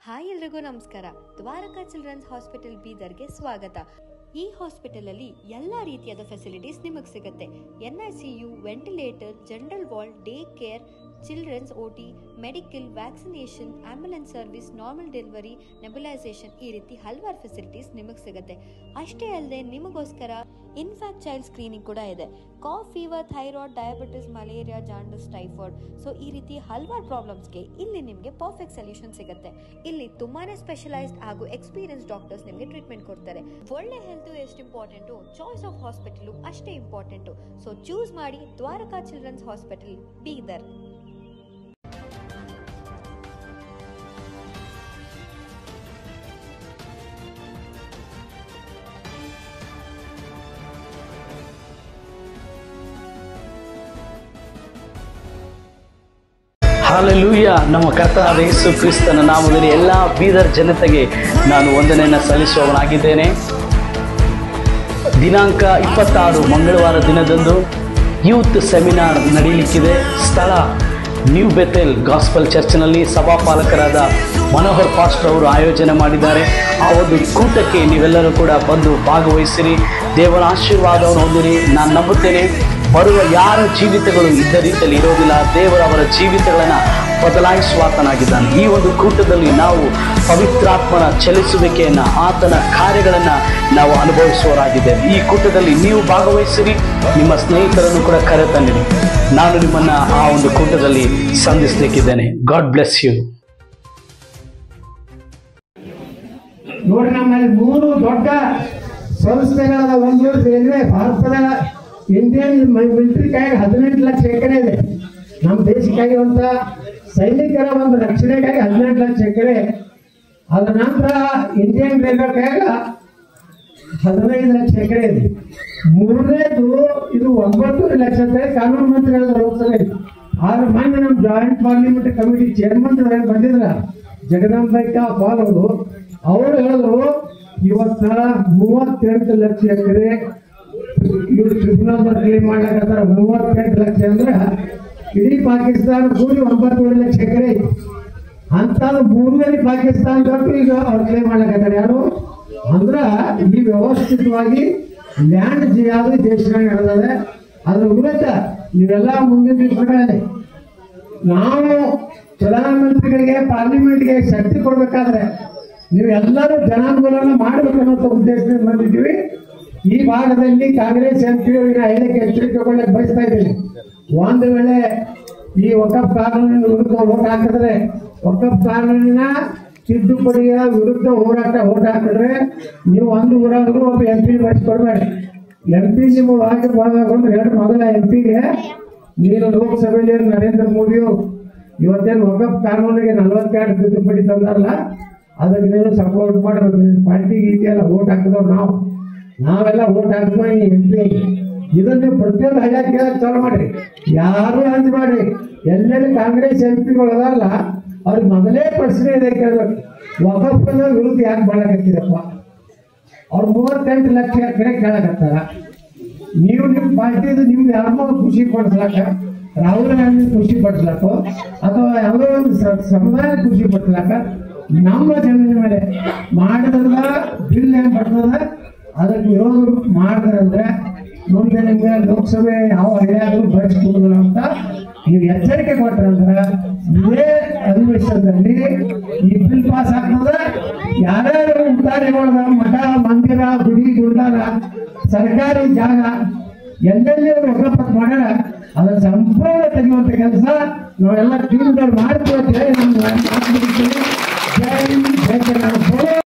Hi ಎಲ್ರಿಗೂ ನಮಸ್ಕಾರ. Dwarka children's hospital ಬೀದರ್ಗೆ ಸ್ವಾಗತ. ಈ ಹಾಸ್ಪಿಟಲ್ ಅಲ್ಲಿ ಎಲ್ಲಾ ರೀತಿಯಾದ ಫೆಸಿಲಿಟೀಸ್ ನಿಮಗೆ ಸಿಗುತ್ತೆ. NICU, ventilator, general ward, day care, children's OT, medical, vaccination, ambulance service, normal delivery, nebulisation, ಈ ರೀತಿ ಹಲವಾರು ಫೆಸಿಲಿಟೀಸ್ ನಿಮಗೆ ಸಿಗುತ್ತೆ. ಅಷ್ಟೇ ಅಲ್ಲದೆ ನಿಮಗೋಸ್ಕರ ಇನ್ಫ್ಯಾಕ್ಟ್ ಚೈಲ್ಡ್ ಸ್ಕ್ರೀನಿಂಗ್ ಕೂಡ ಇದೆ. Cough, fever, thyroid, diabetes, malaria, jaundice, typhoid, so ಈ ರೀತಿ ಹಲವಾರು ಪ್ರಾಬ್ಲಮ್ಸ್ಗೆ ಇಲ್ಲಿ ನಿಮಗೆ ಪರ್ಫೆಕ್ಟ್ ಸೊಲ್ಯೂಷನ್ ಸಿಗುತ್ತೆ. ಇಲ್ಲಿ ತುಂಬಾನೇ ಸ್ಪೆಷಲೈಸ್ಡ್ ಹಾಗೂ ಎಕ್ಸ್ಪೀರಿಯನ್ಸ್ ಡಾಕ್ಟರ್ಸ್ ನಿಮಗೆ ಟ್ರೀಟ್ಮೆಂಟ್ ಕೊಡ್ತಾರೆ. ಒಳ್ಳೆ ಹೆಲ್ತ್ ಎಷ್ಟು ಇಂಪಾರ್ಟೆಂಟು, ಚಾಯ್ಸ್ ಆಫ್ ಹಾಸ್ಪಿಟಲ್ ಅಷ್ಟೇ ಇಂಪಾರ್ಟೆಂಟು. ಸೊ ಚೂಸ್ ಮಾಡಿ Dwaraka children's hospital Bidar. Hallelujah. ನಮ್ಮ ಕರ್ತನಾದ ಯೇಸು ಕ್ರಿಸ್ತನ ನಾಮದಲ್ಲಿ ಎಲ್ಲ ಬೀದರ್ ಜನತೆಗೆ ನಾನು ವಂದನೆಯನ್ನು ಸಲ್ಲಿಸುವವನಾಗಿದ್ದೇನೆ. ದಿನಾಂಕ 26 ಮಂಗಳವಾರ ದಿನದಂದು ಯೂತ್ ಸೆಮಿನಾರ್ ನಡೆಯಲಿಕ್ಕಿದೆ. ಸ್ಥಳ ನ್ಯೂ ಬೆಥೆಲ್ ಗಾಸ್ಪಲ್ ಚರ್ಚ್ನಲ್ಲಿ ಸಭಾಪಾಲಕರಾದ ಮನೋಹರ್ ಪಾಸ್ಟರ್ ಅವರು ಆಯೋಜನೆ ಮಾಡಿದ್ದಾರೆ. ಆ ಒಂದು ಕೂಟಕ್ಕೆ ನೀವೆಲ್ಲರೂ ಕೂಡ ಬಂದು ಭಾಗವಹಿಸಿರಿ, ದೇವರ ಆಶೀರ್ವಾದವನ್ನು ಹೊಂದಿರಿ. ನಾನು ನಂಬುತ್ತೇನೆ ಬರುವ ಯಾರ ಜೀವಿತಗಳು ಇದ್ದ ರೀತಿಯಲ್ಲಿ ಇರೋದಿಲ್ಲ, ದೇವರವರ ಜೀವಿತಗಳನ್ನು ಬದಲಾಯಿಸುವಾತನಾಗಿದ್ದಾನೆ. ಈ ಒಂದು ಕೂಟದಲ್ಲಿ ನಾವು ಪವಿತ್ರಾತ್ಮನ ಚಲಿಸುವಿಕೆಯನ್ನು, ಆತನ ಕಾರ್ಯಗಳನ್ನು ನಾವು ಅನುಭವಿಸುವವರಾಗಿದ್ದೇವೆ. ಈ ಕೂಟದಲ್ಲಿ ನೀವು ಭಾಗವಹಿಸಿರಿ, ನಿಮ್ಮ ಸ್ನೇಹಿತರನ್ನು ಕೂಡ ಕರೆತನ್ನಿರಿ. ನಾನು ನಿಮ್ಮನ್ನು ಆ ಒಂದು ಕೂಟದಲ್ಲಿ ಸಂಧಿಸಲಿಕ್ಕಿದ್ದೇನೆ. God bless you. ನೋಡಿ, ನಮ್ಮಲ್ಲಿ 3 ದೊಡ್ಡ ಸಂಸ್ಥೆಗಳಾದ. ಒಂದು ರೈಲ್ವೆ, ಭಾರತದ ಇಂಡಿಯನ್ ಮಿಲಿಟರಿ ಕೈಗೆ 18 ಲಕ್ಷ ಎಕರೆ ಇದೆ. ನಮ್ಮ ದೇಶಕ್ಕಾಗಿರುವಂತ ಸೈನಿಕರ ಒಂದು ರಕ್ಷಣೆಗಾಗಿ 18 ಲಕ್ಷ ಎಕರೆ. ಅದರ ನಂತರ ಇಂಡಿಯನ್ ರೈಲ್ವೆ ಕೈಗೆ 15 ಲಕ್ಷ ಎಕರೆ ಇದೆ. ಮೂರನೇದು ಇದು 9 ಲಕ್ಷ ಎಕರೆ ಕಾನೂನು ಮಂತ್ರಿಗಳ ಲೋಕಸಭೆ. ಆದ್ರೆ ಮೊನ್ನೆ ನಮ್ಮ ಜಾಯಿಂಟ್ ಪಾರ್ಲಿಮೆಂಟ್ ಕಮಿಟಿ ಚೇರ್ಮನ್ ಬಂದಿದ್ರ ಜಗದಾಂಬಿಕಾ ಪಾಲ್ ಅವರು ಹೇಳಿದ್ರು, ಇವತ್ತ 38 ಲಕ್ಷ ಎಕರೆ ಇವ್ರು ಟ್ರಿಬ್ಯುನಲ್ ಕ್ಲೇಮ್ ಮಾಡ್ಲಕತ್ತಾರ. 38 ಲಕ್ಷ ಅಂದ್ರೆ ಇಡೀ ಪಾಕಿಸ್ತಾನ ಕೂಡಿ 9 ಲಕ್ಷ ಎಕರೆ ಅಂತ. ಮೂರನೇ ಪಾಕಿಸ್ತಾನದವ್ರು ಈಗ ಅವ್ರು ಕ್ಲೇಮ್ ಮಾಡ್ಲಕತ್ತಾರ. ಯಾರು ಅಂದ್ರ ಈ ವ್ಯವಸ್ಥಿತವಾಗಿ ಲ್ಯಾಂಡ್ ಜಿಯಾದ ದೇಶನಾಗ ನಡೆದಿದೆ. ಅದ್ರ ವಿರುದ್ಧ ನೀವೆಲ್ಲ ಮುಂದಿನ ದಿವಸಗಳಲ್ಲಿ ನಾವು ಪ್ರಧಾನಮಂತ್ರಿಗಳಿಗೆ, ಪಾರ್ಲಿಮೆಂಟ್ಗೆ ಶಕ್ತಿ ಕೊಡ್ಬೇಕಾದ್ರೆ ನೀವು ಎಲ್ಲರೂ ಜನಾಂದೋಲನ ಮಾಡಬೇಕನ್ನೋ ಉದ್ದೇಶದಿಂದ ಬಂದಿದ್ದೀವಿ. ಈ ಭಾಗದಲ್ಲಿ ಕಾಂಗ್ರೆಸ್ ಎಂಪಿಯವರಿಗೆ ಹೇಳಕ್ಕೆ ಎಚ್ಚರಿಕೆಗೊಳ್ಳಕ್ಕೆ ಬಯಸ್ತಾ ಇದ್ದೀನಿ. ಒಂದು ವೇಳೆ ಈ ವಕಫ್ ಕಾನೂನಿನ ವಿರುದ್ಧ ಓಟ್ ಹಾಕಿದ್ರೆ, ವಕಫ್ ಕಾನೂನಿನ ತಿದ್ದುಪಡಿಯ ವಿರುದ್ಧ ಓಟ್ ಹಾಕಿದ್ರೆ ನೀವು ಒಂದು ಊರಾದರೂ ಒಬ್ಬ MP ಬಳಸಿಕೊಡ್ಬೇಡಿ. MP ನಿಮ್ಮ ವಾಕ್ಯ ಬಂದ್ರೆ 2 ಮೊದಲ MP ಗೆ ನೀನು ಲೋಕಸಭೆಯಲ್ಲಿ ನರೇಂದ್ರ ಮೋದಿಯವರು ಇವತ್ತೇನು ವಕಫ್ ಕಾನೂನಿಗೆ 42 ತಿದ್ದುಪಡಿ ತಂದಾರಲ್ಲ, ಅದಕ್ಕೆ ನೀವು ಸಪೋರ್ಟ್ ಮಾಡಬೇಕು. ಪಾರ್ಟಿಗೆ ಇದೆಯಲ್ಲ ಓಟ್ ಹಾಕಿದವ್ರು ನಾವೆಲ್ಲ ಓಟ್ ಹಾಕಿದ್ವಿ MP. ಇದನ್ನು ಪ್ರತಿಯೊಂದು ಹಳ್ಳಿಯಾಗ ಕೇಳಕ್ ಚಾಲು ಮಾಡ್ರಿ, ಯಾರು ಅಂದ್ ಮಾಡ್ರಿ. ಎಲ್ಲೆಲ್ಲಿ ಕಾಂಗ್ರೆಸ್ MP ಗಳು ಅದಾರಲ್ಲ ಅವ್ರಿಗೆ ಮೊದಲೇ ಪ್ರಶ್ನೆ ಇದೆ ಕೇಳ್ಬೇಕು, ವಕಫ್ ವಿರುದ್ಧ ಯಾಕೆ ಮಾಡಕತ್ತಿರಪ್ಪ? ಅವ್ರು 38 ಲಕ್ಷ ಎಕರೆ ಕೇಳಕತ್ತಾರ. ನೀವು ನಿಮ್ಮ ಪಾರ್ಟಿದು ನಿಮ್ಗೆ ಯಾರನ್ನೋ ಖುಷಿ ಪಡಿಸ್ಲಾಕ, ರಾಹುಲ್ ಗಾಂಧಿ ಖುಷಿ ಪಡಿಸ್ಲಾಕ ಅಥವಾ ಯಾವುದೋ ಒಂದು ಸಮುದಾಯ ಖುಷಿ ಪಡಿಸ್ಲಾಕ ನಮ್ಮ ಜಮೀನ ಮೇಲೆ ಮಾಡಿದ್ರಲ್ಲ ಬಿಲ್ ಏನ್ ಬರ್ತದ ಅದಕ್ಕೆ ವಿರೋಧ ಮಾಡಿದ್ರಂದ್ರೆ ಮುಂದೆ ನಿಮ್ಗೆ ಲೋಕಸಭೆ ಯಾವ ಹಳ್ಳಿಯಾದ್ರೂ ಬಳಸ್ಕೊಡುದಿಲ್ಲ ಅಂತ ನೀವು ಎಚ್ಚರಿಕೆ ಕೊಟ್ರಂದ್ರೆ ಇದೇ ಅಧಿವೇಶನದಲ್ಲಿ ಈ ಬಿಲ್ ಪಾಸ್ ಆಗ್ತದ. ಯಾರ್ಯಾರು ಉದ್ದಾರಿಗಳದ ಮಠ, ಮಂದಿರ, ಗುಡಿ, ಗುಡ್ಡಾರ, ಸರ್ಕಾರಿ ಜಾಗ ಎಲ್ಲೆಲ್ಲಿ ವಕಫ್ ಮಾಡ್ಯಾರ ಅದನ್ನ ಸಂಪೂರ್ಣ ತೆಗೆಯುವಂತ ಕೆಲಸ ನಾವೆಲ್ಲ ಟೀಮ್ಗಳು ಮಾಡ್ತೀವಿ ಅಂತ ಹೇಳಿ